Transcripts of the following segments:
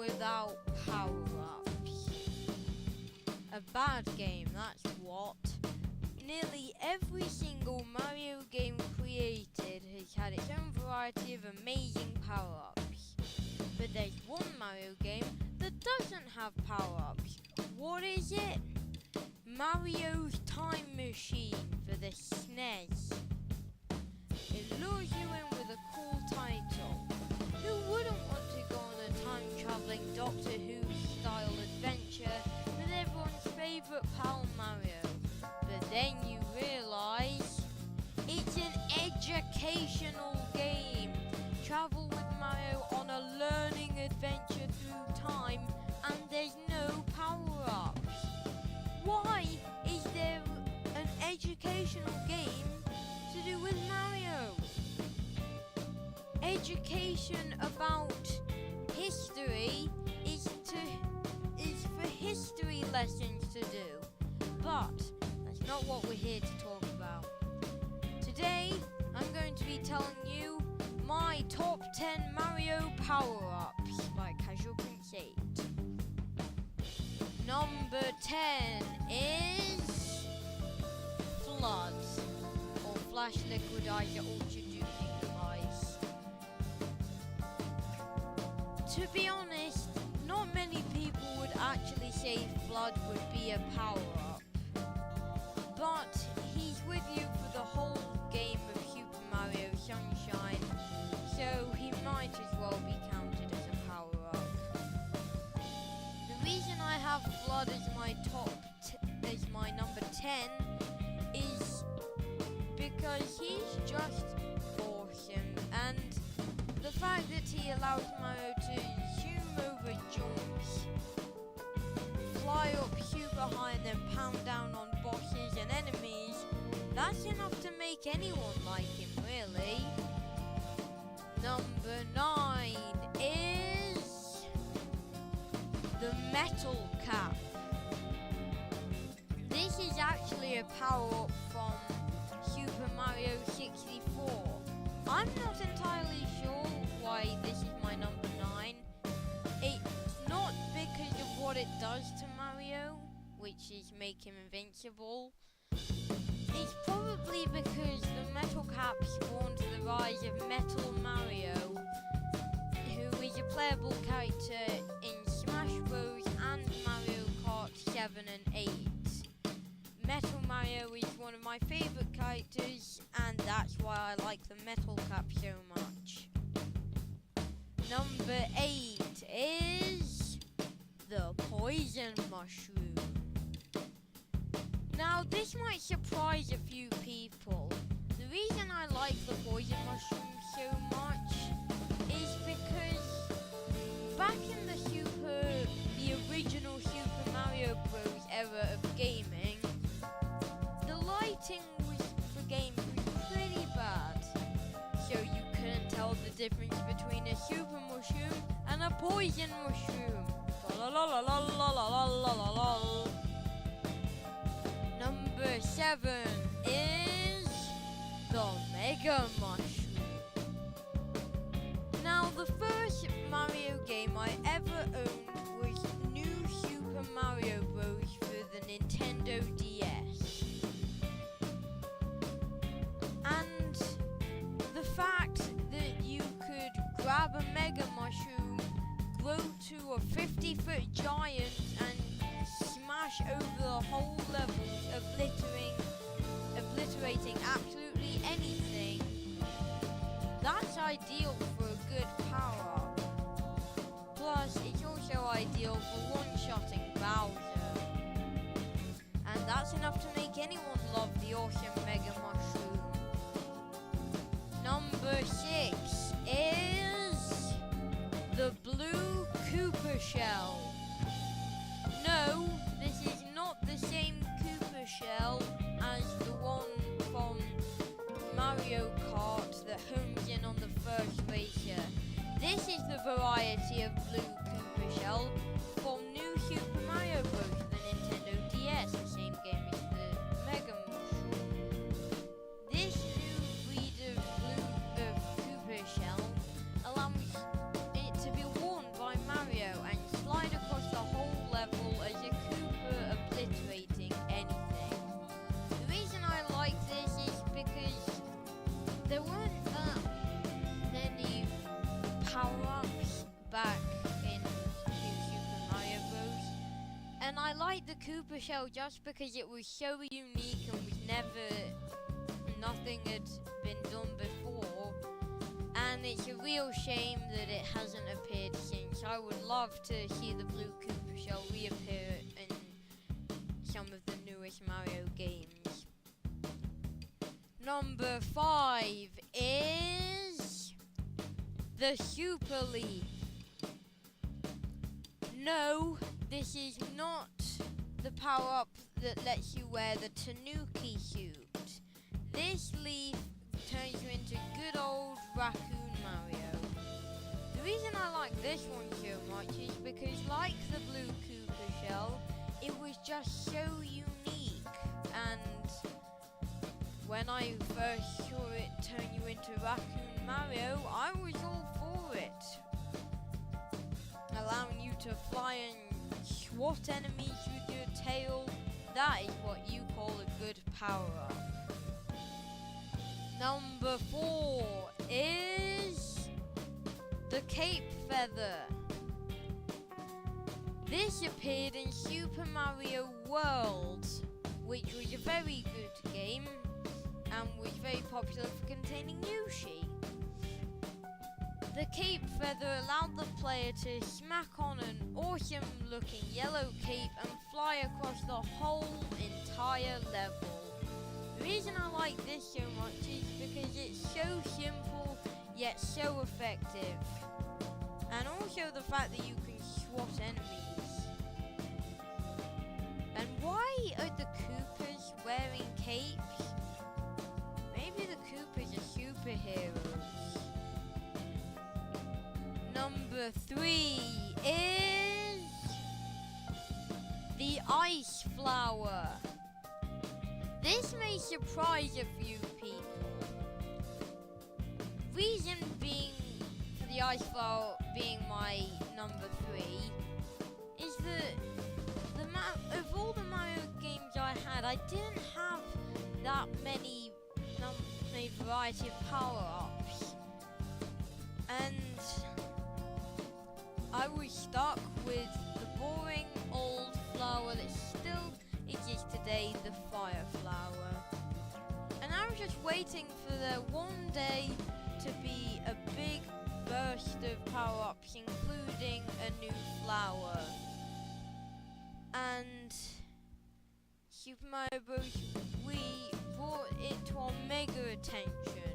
without power-ups. A bad game, that's what. Nearly every single Mario game created has had its own variety of amazing power-ups. But there's one Mario game that doesn't have power-ups. What is it? Mario's Time Machine for the SNES. It lures you in with a cool title. Who wouldn't want to go on a time-travelling Doctor Who style adventure with everyone's favourite pal Mario? But then you realise it's an educational game. Travel with Mario on a learning adventure through time, and there's no power-ups. Why is there an educational game to do with Mario? Education about history is for history lessons to do, but that's not what we're here to talk about. Today, I'm going to be telling you my top 10 Mario power-ups by Casual Prince 8. Number 10 is Flood, or Flash Liquidizer Ultra Juicing Device. To be honest, not many people would actually say Flood would be a power-up, but he's with you for the whole game of Super Mario Sunshine, so he might as well be counted as a power-up. The reason I have Flood as my as my number 10 is because he's just awesome, and the fact that he allows Mario to zoom over jumps, fly up super high and then pound down on bosses and enemies, that's enough to make anyone like him, really. Number 9 is the Metal Cap. This is actually a power-up from Super Mario 64. I'm not entirely sure why this is my number 9. It's not because of what it does to Mario, which is make him invincible. It's probably because the Metal Cap spawned the rise of Metal Mario, who is a playable character in Smash Bros. And Mario Kart 7 and 8. Metal Mario is one of my favourite characters, and that's why I like the Metal Cap so much. Number 8 is the Poison Mushroom. Now, this might surprise a few people. The reason I like the Poison Mushroom so much is because back in the original Super Mario Bros. Era of gaming, the lighting for games was pretty bad, so you couldn't tell the difference between a Super Mushroom and a Poison Mushroom. La la la la la la la la la la. Number 7 is the Mega Mushroom. Now, the first Mario game I ever owned was New Super Mario Bros. For the Nintendo DS. And the fact that you could grab a Mega Mushroom, grow to a 50-foot giant, and smash over the whole level, obliterating absolutely anything, that's ideal for a good power-up. Plus, it's also ideal for one-shotting Bowser. And that's enough to make anyone love the awesome Mega Mushroom. Number 6 is the Blue Koopa Shell. No, this is not the same Koopa Shell as the one from Mario Kart that homes in on the first racer. This is the variety of Blue Koopa Shell from New Super Mario Bros. For the Nintendo DS, the same game as the Mega Mushroom. This new breed of Koopa Shell allows it to be worn by Mario and Koopa shell just because it was so unique and nothing had been done before. And it's a real shame that it hasn't appeared since. I would love to see the blue Koopa shell reappear in some of the newest Mario games. Number 5 is the Super Leaf. No, this is not the power-up that lets you wear the Tanuki suit. This leaf turns you into good old Raccoon Mario. The reason I like this one so much is because, like the blue Koopa shell, it was just so unique, and when I first saw it turn you into Raccoon Mario, I was all for it. Allowing you to fly and swat enemies with your tail, that is what you call a good power-up. Number 4 is the Cape Feather. This appeared in Super Mario World, which was a very good game and was very popular for containing Yoshi. The Cape Feather allowed the player to smack on an awesome looking yellow cape and fly across the whole entire level. The reason I like this so much is because it's so simple yet so effective. And also the fact that you can swat enemies. And why are the Koopas wearing capes? Maybe the Koopas are superheroes. Number 3 is the Ice Flower. This may surprise a few people. Reason being for the Ice Flower being my number 3 is that of all the Mario games I had, I didn't have that many variety of power-ups. And I was stuck with the boring old flower that still exists today, the Fire Flower. And I was just waiting for there one day to be a big burst of power-ups, including a new flower. And Super Mario Bros. Wii brought it to our mega attention.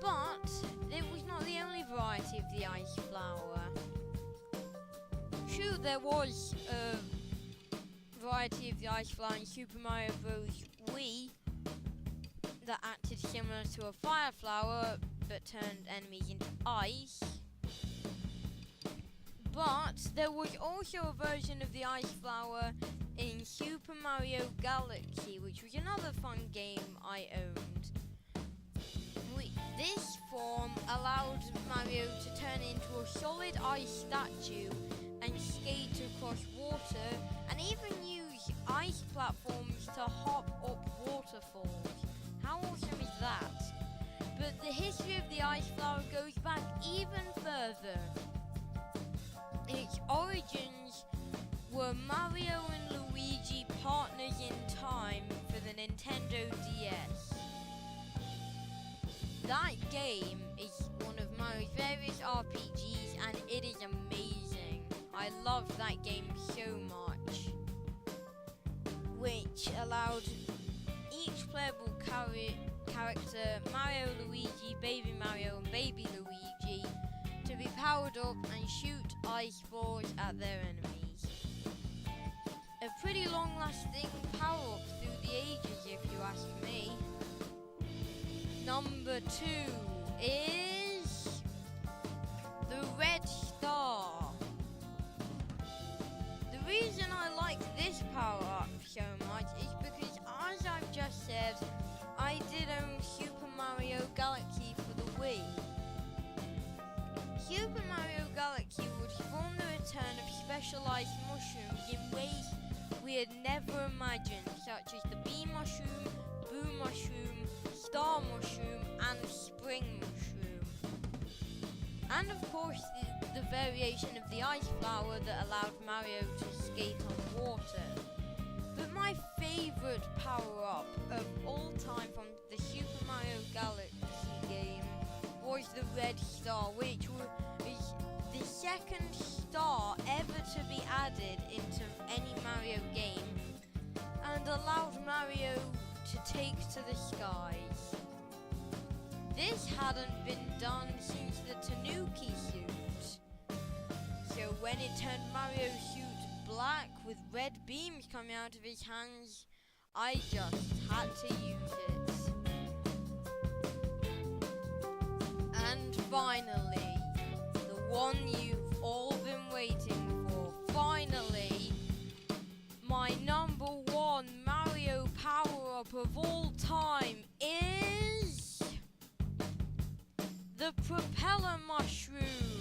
But it was not the only variety of the Ice Flower. True, there was a variety of the Ice Flower in Super Mario Bros. Wii that acted similar to a Fire Flower but turned enemies into ice. But there was also a version of the Ice Flower in Super Mario Galaxy, which was another fun game I owned. This form allowed Mario to turn into a solid ice statue and skate across water, and even use ice platforms to hop up waterfalls. How awesome is that? But the history of the Ice Flower goes back even further. Its origins were Mario and Luigi partners in time for the Nintendo DS. That game is one of Mario's various RPGs, and it is amazing. I love that game so much, which allowed each playable character, Mario, Luigi, Baby Mario and Baby Luigi, to be powered up and shoot ice balls at their enemies. A pretty long-lasting power-up through the ages, if you ask me. Number 2 is the Red Star. The reason I like this power-up so much is because, as I've just said, I did own Super Mario Galaxy for the Wii. Super Mario Galaxy would spawn the return of specialized mushrooms in ways we had never imagined, such as the Bee Mushroom, Boo Mushroom, Star Mushroom and Spring Mushroom. And of course the variation of the Ice Flower that allowed Mario to skate on water. favourite power-up of all time from the Super Mario Galaxy game was the red star, which was the second star ever to be added into any Mario game and allowed Mario to take to the skies. This hadn't been done since the Tanuki suit. So when it turned Mario's suit black with red beams coming out of his hands, I just had to use it. And finally, the one you've all been waiting for. Finally, my number one Mario power-up of all time is the propeller mushroom.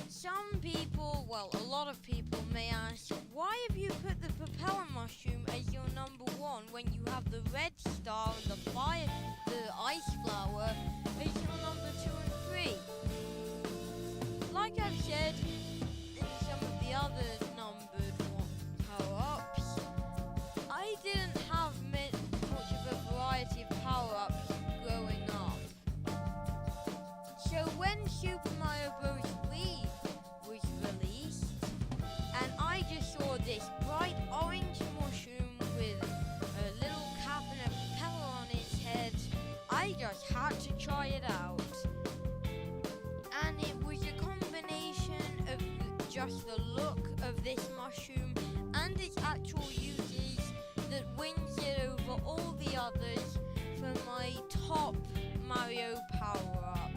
Some people, well, a lot of people may ask, why have you put the propeller mushroom as your number one when you have the red star and the ice flower as your number 2 and 3? Like I've said in some of the other numbered power-ups, I didn't have much of a variety of power-ups growing up. So when Super Mario Bros. 3 was released, and I just saw this bright orange mushroom with a little cap and a propeller on its head, I just had to try it out. And it was a combination of just the look of this mushroom and its actual uses that wins it over all the others for my top Mario power-up.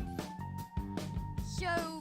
So